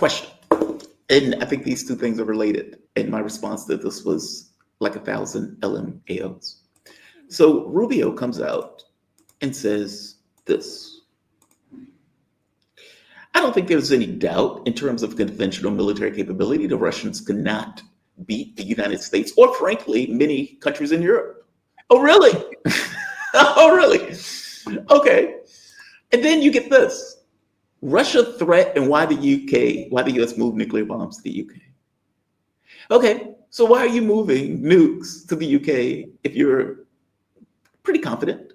question. And I think these two things are related. And my response to this was like 1,000 LMAOs. So Rubio comes out and says this. I don't think there's any doubt in terms of conventional military capability. The Russians cannot beat the United States or, frankly, many countries in Europe. Oh, really? Oh, really? Okay. And then you get this. Russia threat and why the US moved nuclear bombs to the UK. Okay, so why are you moving nukes to the UK if you're pretty confident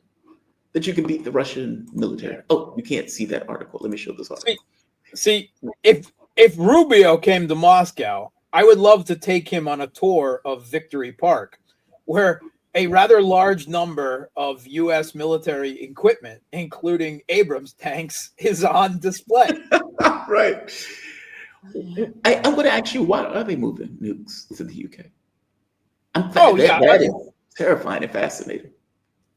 that you can beat the Russian military? Oh, you can't see that article. Let me show this article. See, if Rubio came to Moscow, I would love to take him on a tour of Victory Park, where a rather large number of U.S. military equipment, including Abrams tanks, is on display. Right. I'm going to ask you, why are they moving nukes to the UK? That is terrifying and fascinating.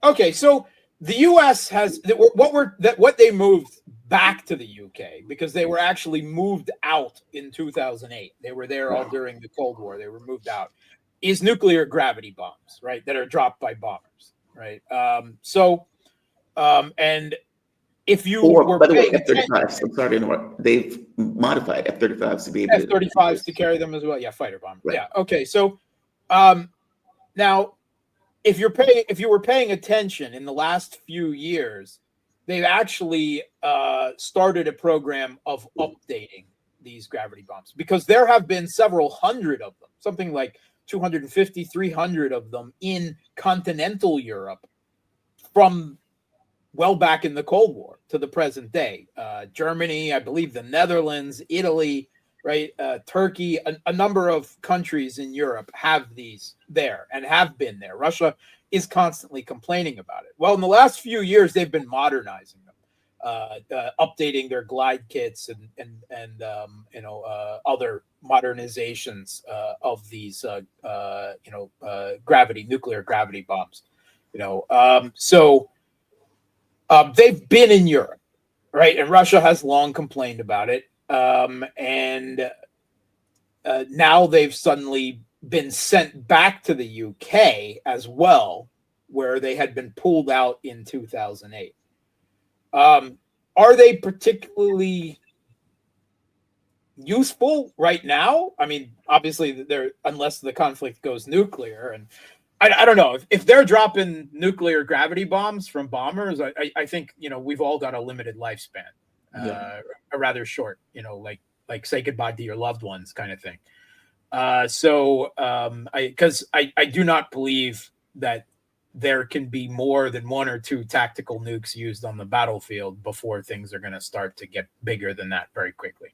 Okay, so the U.S. has what they moved back to the UK, because they were actually moved out in 2008. They were there all during the Cold War. They were moved out. Is nuclear gravity bombs, right, that are dropped by bombers, right? And if you were by the way, paying F-35s, I'm sorry to interrupt, they've modified F-35s to be able F-35s to carry them as well. Yeah, fighter bomber. Right. Yeah. Okay. So now, if you were paying attention in the last few years, they've actually started a program of updating these gravity bombs, because there have been several hundred of them, something like 250, 300 of them in continental Europe from well back in the Cold War to the present day. Germany, I believe the Netherlands, Italy, right? Turkey, a number of countries in Europe have these there and have been there. Russia is constantly complaining about it. Well, in the last few years, they've been modernizing them, updating their glide kits and other modernizations of these nuclear gravity bombs. They've been in Europe, right? And Russia has long complained about it. And now they've suddenly been sent back to the UK as well, where they had been pulled out in 2008. Are they particularly useful right now? I mean, obviously, unless the conflict goes nuclear, and I don't know if they're dropping nuclear gravity bombs from bombers. I think we've all got a limited lifespan, a rather short, like say goodbye to your loved ones kind of thing. Because I do not believe that there can be more than one or two tactical nukes used on the battlefield before things are going to start to get bigger than that very quickly.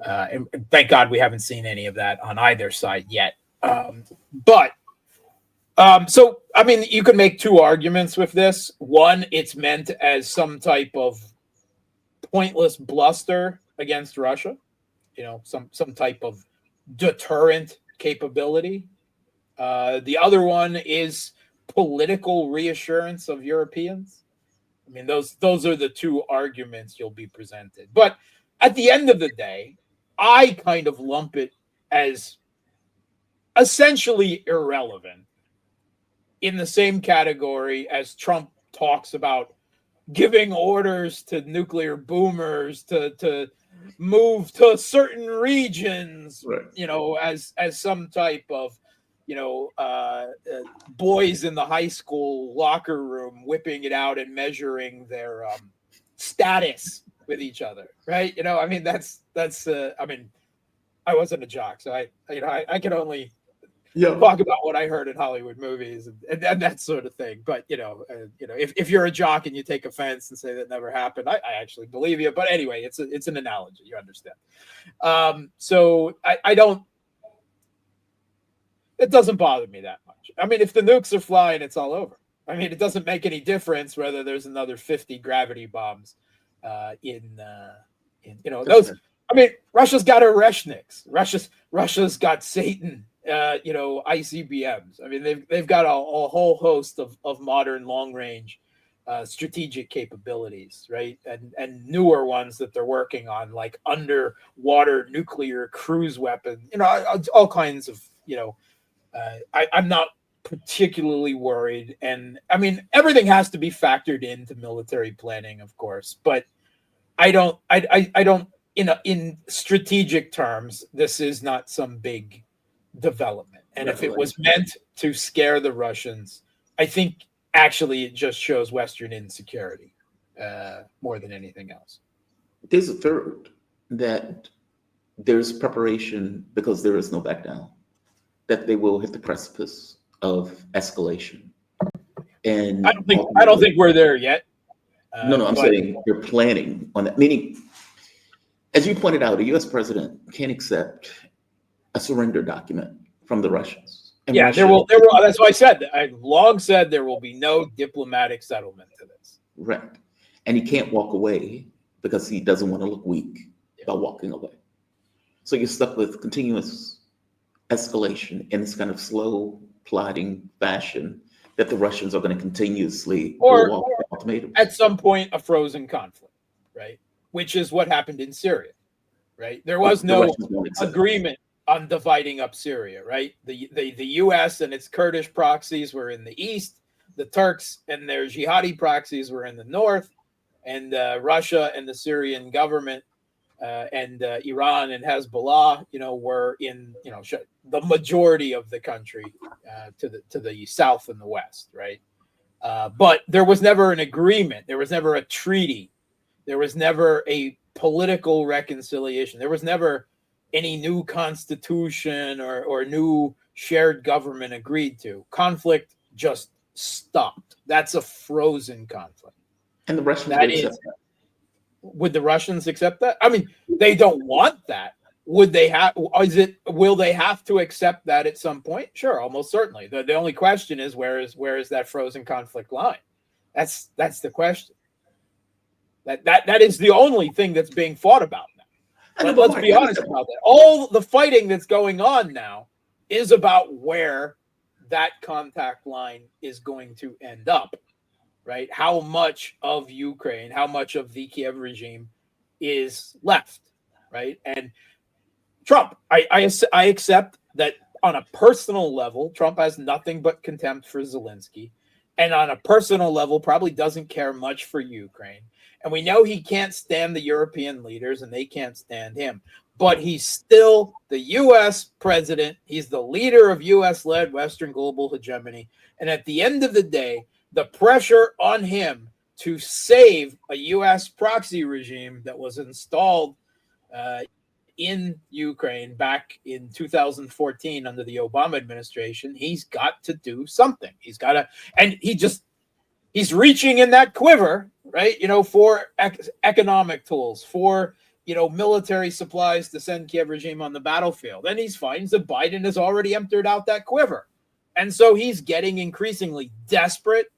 And thank God we haven't seen any of that on either side yet. So, I mean, you can make two arguments with this. One, it's meant as some type of pointless bluster against Russia, some type of deterrent capability. The other one is political reassurance of Europeans. I mean, those are the two arguments you'll be presented. But at the end of the day, I kind of lump it as essentially irrelevant, in the same category as Trump talks about giving orders to nuclear boomers to move to certain regions, right, as some type of, boys in the high school locker room whipping it out and measuring their status with each other, right? I mean, that's I mean, I wasn't a jock, so I can only talk about what I heard in Hollywood movies and that sort of thing. But if you're a jock and you take offense and say that never happened, I actually believe you. But anyway, it's an analogy, you understand. So I don't. It doesn't bother me that much. I mean, if the nukes are flying, it's all over. I mean, it doesn't make any difference whether there's another 50 gravity bombs in those. I mean, Russia's got Oreshniks. Russia's got Satan. ICBMs. I mean, they've got a whole host of modern long range strategic capabilities, right? And newer ones that they're working on, like underwater nuclear cruise weapon, all kinds of, I'm not particularly worried. And I mean, everything has to be factored into military planning, of course, but I don't, in strategic terms, this is not some big development. And if it was meant to scare the Russians, I think actually it just shows Western insecurity more than anything else. There's a third, that there's preparation because there is no back down, that they will hit the precipice of escalation. And I don't think we're there yet. No, I'm saying they're planning on that. Meaning, as you pointed out, a U.S. president can't accept a surrender document from the Russians. And yeah, there will. That's why I said that. I've long said there will be no diplomatic settlement to this. Right, and he can't walk away because he doesn't want to look weak by walking away. So you're stuck with continuous escalation in this kind of slow, plodding fashion that the Russians are going to continuously or ultimatum. At some point, a frozen conflict, right? Which is what happened in Syria, right? There was no agreement on dividing up Syria, right? The U.S. and its Kurdish proxies were in the east, the Turks and their jihadi proxies were in the north, and Russia and the Syrian government and Iran and Hezbollah, were in, the majority of the country to the south and the west, right? But there was never an agreement. There was never a treaty. There was never a political reconciliation. There was never any new constitution or new shared government agreed to. Conflict just stopped. That's a frozen conflict. And the Russians accept that. Would the Russians accept that? I mean, they don't want that. Will they have to accept that at some point? Sure, almost certainly. The only question is where is that frozen conflict line? That's the question. That is the only thing that's being fought about now. But let's be honest about that. All the fighting that's going on now is about where that contact line is going to end up, right? How much of Ukraine, how much of the Kiev regime is left, right? And Trump, I accept that on a personal level, Trump has nothing but contempt for Zelensky, and on a personal level, probably doesn't care much for Ukraine. And we know he can't stand the European leaders, and they can't stand him. But he's still the U.S. president. He's the leader of U.S.-led Western global hegemony. And at the end of the day, the pressure on him to save a U.S. proxy regime that was installed in Ukraine back in 2014 under the Obama administration, he's got to do something. He's got to, and he's reaching in that quiver, right? For economic tools, for, military supplies to send Kiev regime on the battlefield. And he finds that Biden has already emptied out that quiver. And so he's getting increasingly desperate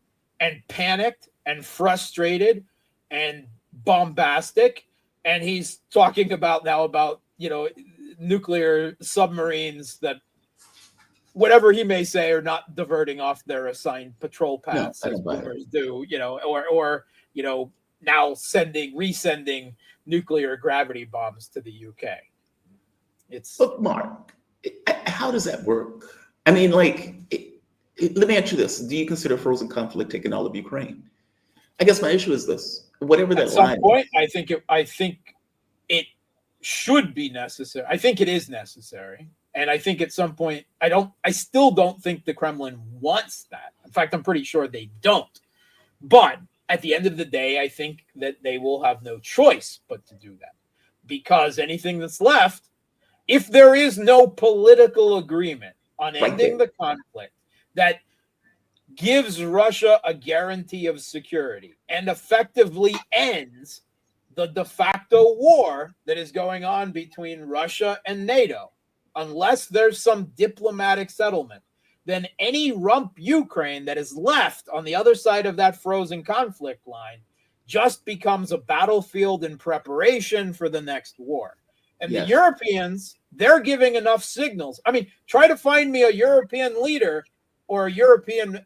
and panicked and frustrated and bombastic. And he's talking about nuclear submarines that, whatever he may say, are not diverting off their assigned patrol paths as boomers do, or now resending nuclear gravity bombs to the UK. Look, Mark, how does that work? I mean, let me ask you this. Do you consider frozen conflict taking all of Ukraine? I guess my issue is this. Whatever that line is. At some point, I think it should be necessary. I think it is necessary. And I think at some point, I still don't think the Kremlin wants that. In fact, I'm pretty sure they don't. But at the end of the day, I think that they will have no choice but to do that. Because anything that's left, if there is no political agreement on ending the conflict that gives Russia a guarantee of security and effectively ends the de facto war that is going on between Russia and NATO, unless there's some diplomatic settlement, then any rump Ukraine that is left on the other side of that frozen conflict line just becomes a battlefield in preparation for the next war. And the Europeans, they're giving enough signals. I mean, try to find me a European leader or a European,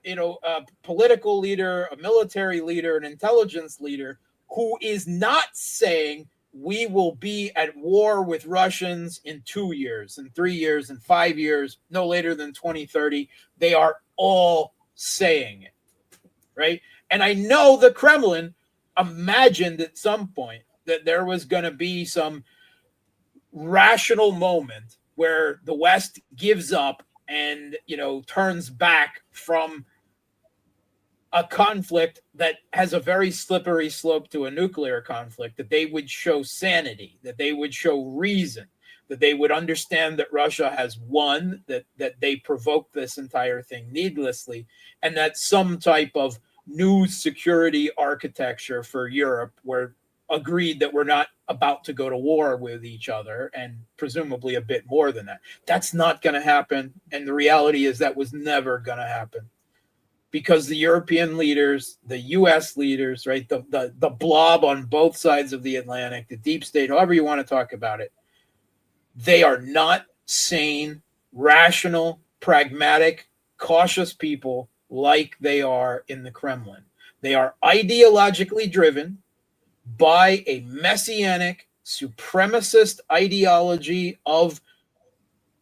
political leader, a military leader, an intelligence leader who is not saying we will be at war with Russians in 2 years, in 3 years, in 5 years, no later than 2030. They are all saying it, right? And I know the Kremlin imagined at some point that there was going to be some rational moment where the West gives up and, turns back from a conflict that has a very slippery slope to a nuclear conflict, that they would show sanity, that they would show reason, that they would understand that Russia has won, that they provoked this entire thing needlessly, and that some type of new security architecture for Europe were agreed that we're not about to go to war with each other, and presumably a bit more than that. That's not going to happen. And the reality is that was never going to happen, because the European leaders, the US leaders, right, the blob on both sides of the Atlantic, the deep state, however you want to talk about it, they are not sane, rational, pragmatic, cautious people like they are in the Kremlin. They are ideologically driven by a messianic, supremacist ideology of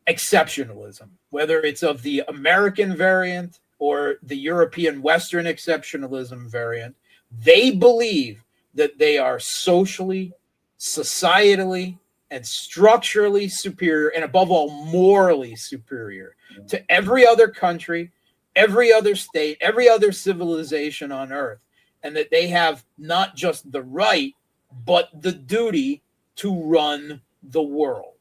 exceptionalism, whether it's of the American variant or the European Western exceptionalism variant. They believe that they are socially, societally, and structurally superior, and above all, morally superior to every other country, every other state, every other civilization on earth, and that they have not just the right, but the duty to run the world.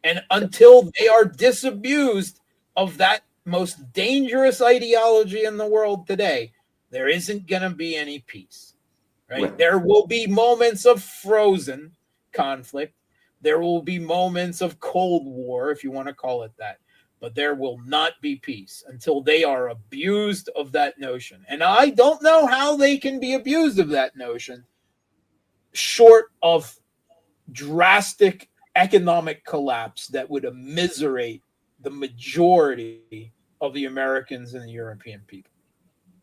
And until they are disabused of that most dangerous ideology in the world today, there isn't going to be any peace, right? There will be moments of frozen conflict. There will be moments of Cold War, if you want to call it that. But there will not be peace until they are abused of that notion. And I don't know how they can be abused of that notion, short of drastic economic collapse that would immiserate the majority of the Americans and the European people.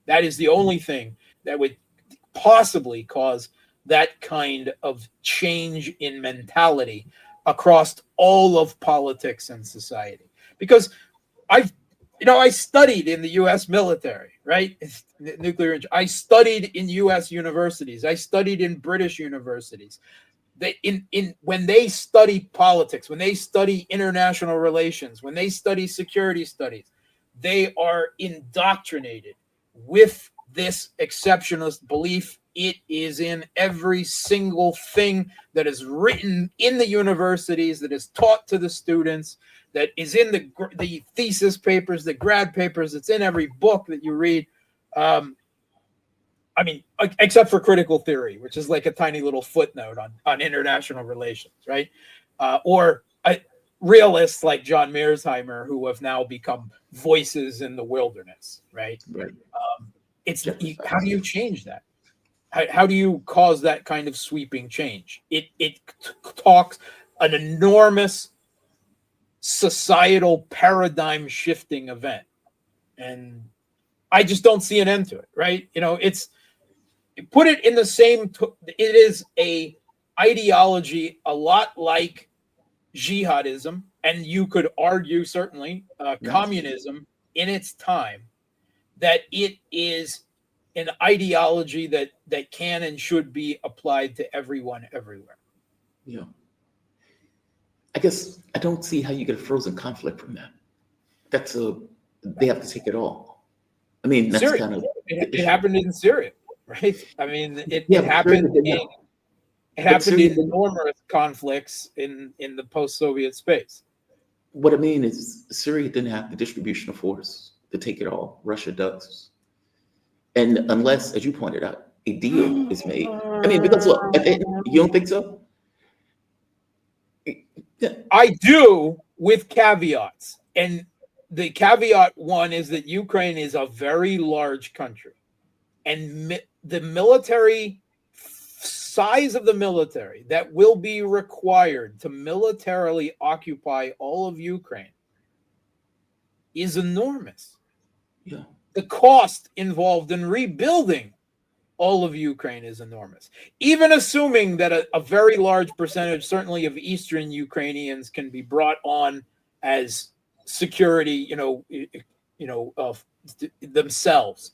That is the only thing that would possibly cause that kind of change in mentality across all of politics and society. Because I studied in the U.S. military, right? Nuclear. I studied in U.S. universities. I studied in British universities. When they study politics, when they study international relations, when they study security studies, they are indoctrinated with this exceptionalist belief. It is in every single thing that is written in the universities, that is taught to the students, that is in the thesis papers, the grad papers. It's in every book that you read. Except for critical theory, which is like a tiny little footnote on international relations, right? Or realists like John Mearsheimer, who have now become voices in the wilderness, right? Right. How do you change that? How do you cause that kind of sweeping change? It talks an enormous societal paradigm shifting event, and I just don't see an end to it, right? It's put it in the same. It is a ideology a lot like jihadism, and you could argue certainly communism in its time, that it is an ideology that can and should be applied to everyone everywhere. Yeah. I guess I don't see how you get a frozen conflict from that. They have to take it all. I mean, that's Syria. kind of it happened in Syria, right? I mean, it happened. It happened in numerous conflicts in the post-Soviet space. What I mean is, Syria didn't have the distribution of force to take it all. Russia does. And unless, as you pointed out, a deal is made. I mean, because look, you don't think so? I do, with caveats. And the caveat one is that Ukraine is a very large country. And the military size of the military that will be required to militarily occupy all of Ukraine is enormous. Yeah. The cost involved in rebuilding all of Ukraine is enormous. Even assuming that a very large percentage, certainly of Eastern Ukrainians, can be brought on as security, of themselves,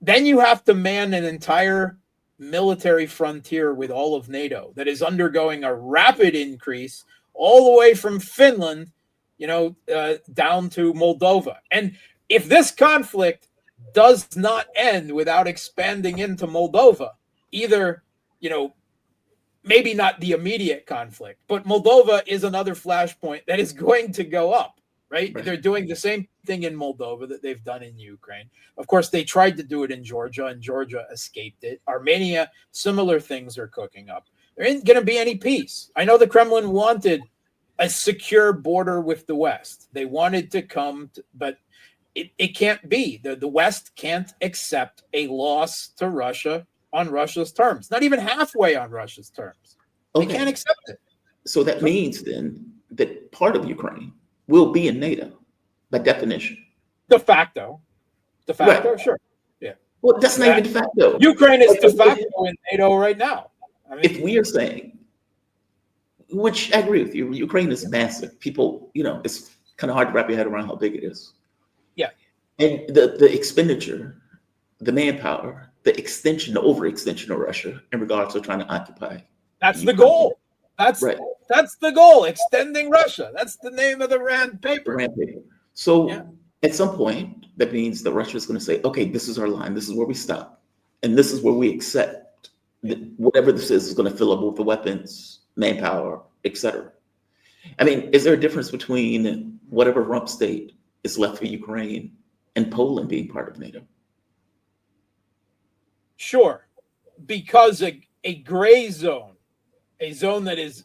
then you have to man an entire military frontier with all of NATO that is undergoing a rapid increase all the way from Finland, down to Moldova. And if this conflict does not end without expanding into Moldova, either, maybe not the immediate conflict, but Moldova is another flashpoint that is going to go up, right? They're doing the same thing in Moldova that they've done in Ukraine. Of course, they tried to do it in Georgia, and Georgia escaped it. Armenia, similar things are cooking up. There isn't going to be any peace. I know the Kremlin wanted a secure border with the West. They wanted to come, but it can't be. The West can't accept a loss to Russia on Russia's terms, not even halfway on Russia's terms. They can't accept it. So that means then that part of Ukraine will be in NATO by definition. De facto, right. Sure. Yeah. Well, that's not even de facto. Ukraine is de facto in NATO right now. I mean, if we are saying, which I agree with you, Ukraine is massive. People, it's kind of hard to wrap your head around how big it is. Yeah. And the expenditure, the manpower, the overextension of Russia in regards to trying to occupy. That's Ukraine. The goal. That's the goal. Extending Russia. That's the name of the Rand paper. So at some point, that means that Russia is going to say, okay, this is our line. This is where we stop. And this is where we accept that whatever this is going to fill up with the weapons, manpower, etc. I mean, is there a difference between whatever rump state is left for Ukraine and Poland being part of NATO? Sure, because a gray zone, a zone that is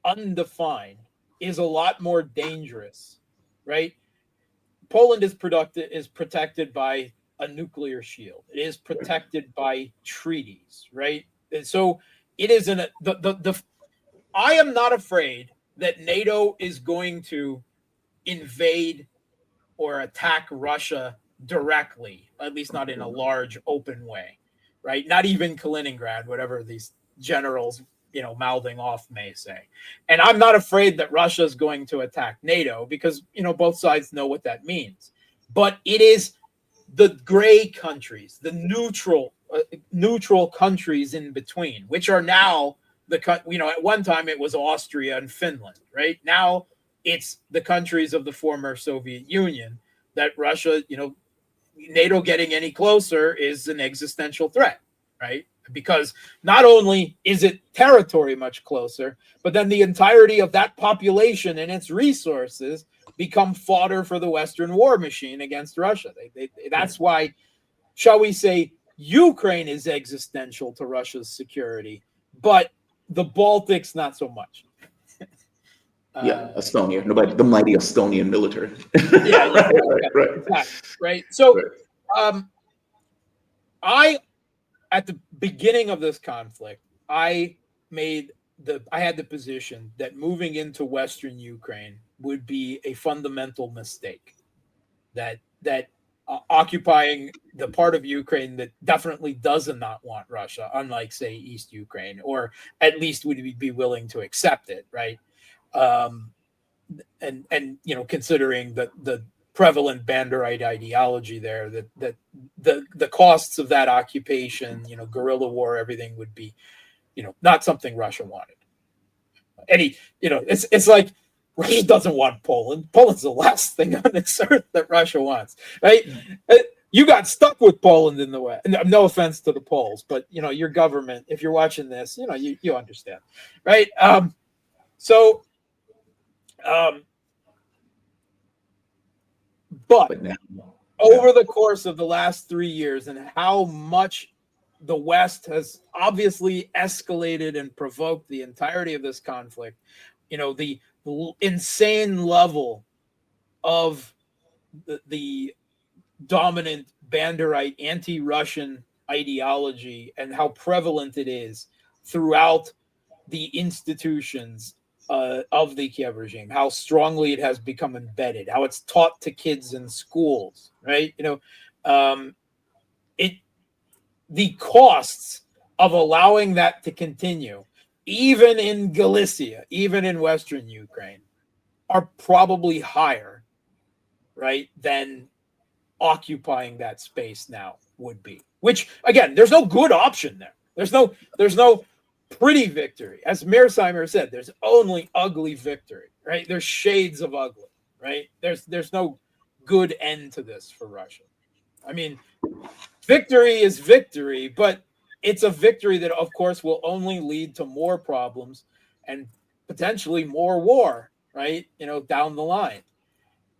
undefined, is a lot more dangerous, right? Poland is protected by a nuclear shield. It is protected by treaties, right? And so it isn't I am not afraid that NATO is going to invade or attack Russia directly, at least not in a large open way, right? Not even Kaliningrad, whatever these generals, mouthing off may say. And I'm not afraid that Russia is going to attack NATO because, both sides know what that means. But it is the gray countries, the neutral countries in between, which are now at one time it was Austria and Finland, right? Now it's the countries of the former Soviet Union that Russia, NATO getting any closer is an existential threat, right? Because not only is it territory much closer, but then the entirety of that population and its resources become fodder for the Western war machine against Russia. That's why, shall we say, Ukraine is existential to Russia's security, but the Baltics not so much. Estonia. The mighty Estonian military. Right. So, at the beginning of this conflict, I had the position that moving into Western Ukraine would be a fundamental mistake. That occupying the part of Ukraine that definitely does not want Russia, unlike, say, East Ukraine, or at least would be willing to accept it, right? And considering the prevalent Banderite ideology there, that the costs of that occupation, guerrilla war, everything would be, not something Russia wanted. It's like Russia doesn't want Poland. Poland's the last thing on this earth that Russia wants, right? You got stuck with Poland in the West. No offense to the Poles, but your government, if you're watching this, you understand, right? But now, over the course of the last 3 years and how much the West has obviously escalated and provoked the entirety of this conflict, the insane level of the dominant Banderite anti-Russian ideology and how prevalent it is throughout the institutions of the Kiev regime, how strongly it has become embedded, how it's taught to kids in schools, right? The costs of allowing that to continue, even in Galicia, even in Western Ukraine, are probably higher, right, than occupying that space now would be. Which, again, there's no good option there. There's no pretty victory. As Mearsheimer said, there's only ugly victory, right? There's shades of ugly, right? There's no good end to this for Russia. I mean, victory is victory, but it's a victory that, of course, will only lead to more problems and potentially more war, right? Down the line.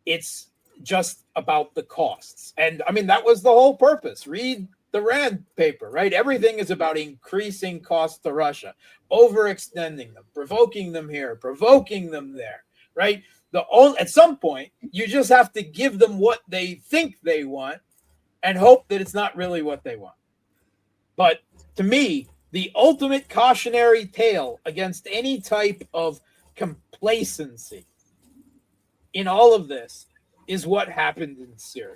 It's just about the costs. And I mean, that was the whole purpose. Read the Rand paper, right? Everything is about increasing costs to Russia, overextending them, provoking them here, provoking them there, right? At some point, you just have to give them what they think they want and hope that it's not really what they want. But to me, the ultimate cautionary tale against any type of complacency in all of this is what happened in Syria,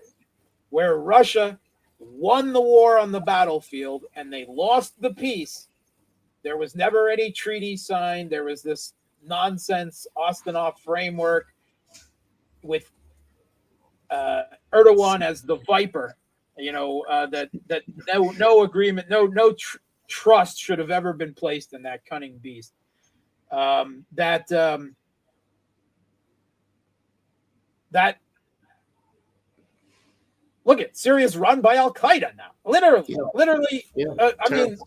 where Russia won the war on the battlefield and they lost the peace. There was never any treaty signed. There was this nonsense Ostanoff framework with Erdogan as the viper, that no agreement, no trust should have ever been placed in that cunning beast. Look at Syria's run by Al Qaeda now. Literally. Yeah. I mean,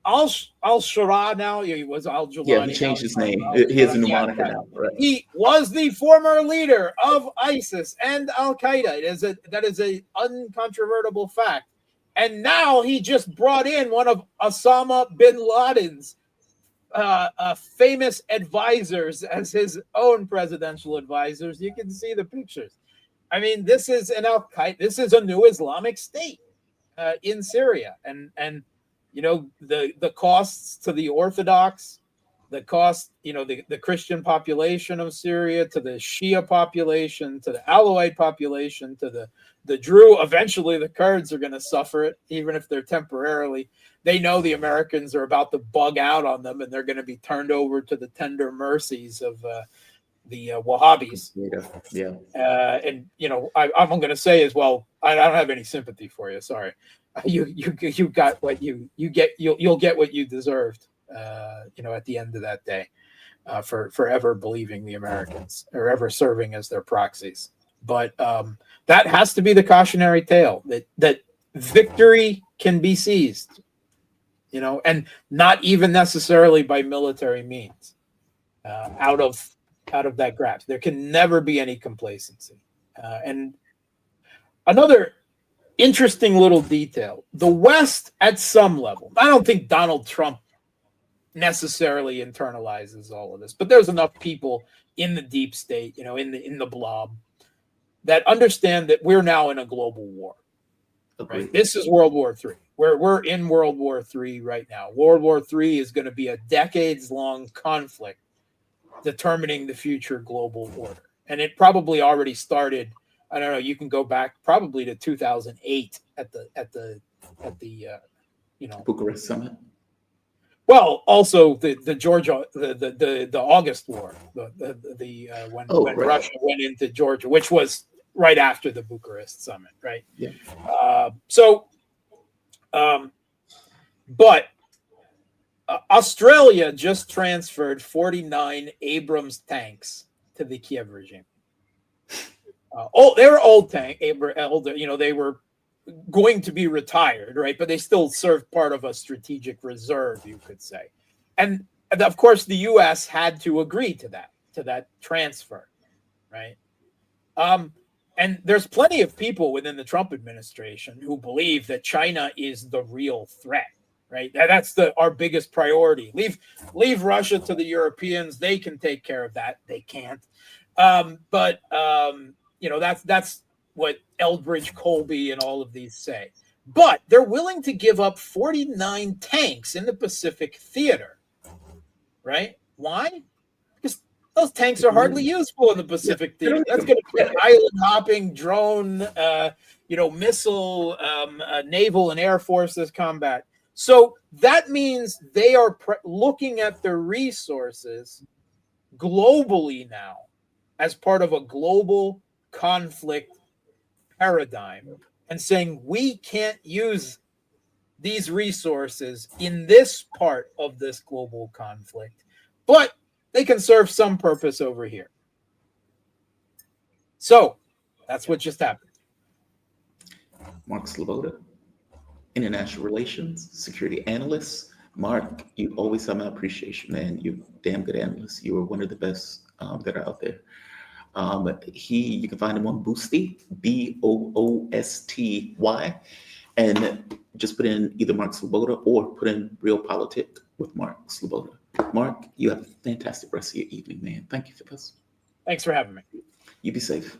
Al Shara now. He was Al Julani. Yeah, he changed his name. He has a new moniker now. Right. He was the former leader of ISIS and Al Qaeda. That is a uncontrovertible fact. And now he just brought in one of Osama bin Laden's famous advisors as his own presidential advisors. You can see the pictures. I mean, this is this is a new Islamic State in Syria, and the costs to the Orthodox, the cost, the Christian population of Syria, to the Shia population, to the Alawite population, to the Druze. Eventually, the Kurds are going to suffer it, even if they're temporarily. They know the Americans are about to bug out on them, and they're going to be turned over to the tender mercies of the Wahhabis. Yeah. And I'm going to say as well, I don't have any sympathy for you. Sorry, you got what you get. You'll get what you deserved. At the end of that day, for ever believing the Americans or ever serving as their proxies. But that has to be the cautionary tale that victory can be seized, and not even necessarily by military means. Out of that grasp. There can never be any complacency. And another interesting little detail, the West at some level, I don't think Donald Trump necessarily internalizes all of this, but there's enough people in the deep state, in the blob, that understand that we're now in a global war. Right? This is World War III. We're in World War III right now. World War III is going to be a decades-long conflict determining the future global order. And it probably already started, I don't know, you can go back probably to 2008 at the Bucharest summit. Well, also the Georgia, the August War, when Russia went into Georgia, which was right after the Bucharest summit, right? Yeah. But Australia just transferred 49 Abrams tanks to the Kiev regime. They were old tank, older. They were going to be retired, right? But they still served part of a strategic reserve, you could say. And of course, the U.S. had to agree to that transfer, right? And there's plenty of people within the Trump administration who believe that China is the real threat. Right, that's our biggest priority. Leave Russia to the Europeans; they can take care of that. They can't, but that's what Eldridge, Colby, and all of these say. But they're willing to give up 49 tanks in the Pacific theater. Right? Why? Because Those tanks are hardly useful in the Pacific theater. That's going to be an island hopping drone, missile, naval and air forces combat. So that means they are looking at the resources globally now as part of a global conflict paradigm and saying we can't use these resources in this part of this global conflict, but they can serve some purpose over here. So that's what just happened. Mark Sleboda, international relations, security analyst. Mark, you always have my appreciation, man. You're a damn good analyst. You are one of the best that are out there. You can find him on Boosty, Boosty, and just put in either Mark Sleboda or put in Realpolitik with Mark Sleboda. Mark, you have a fantastic rest of your evening, man. Thank you for this. Thanks for having me. You be safe.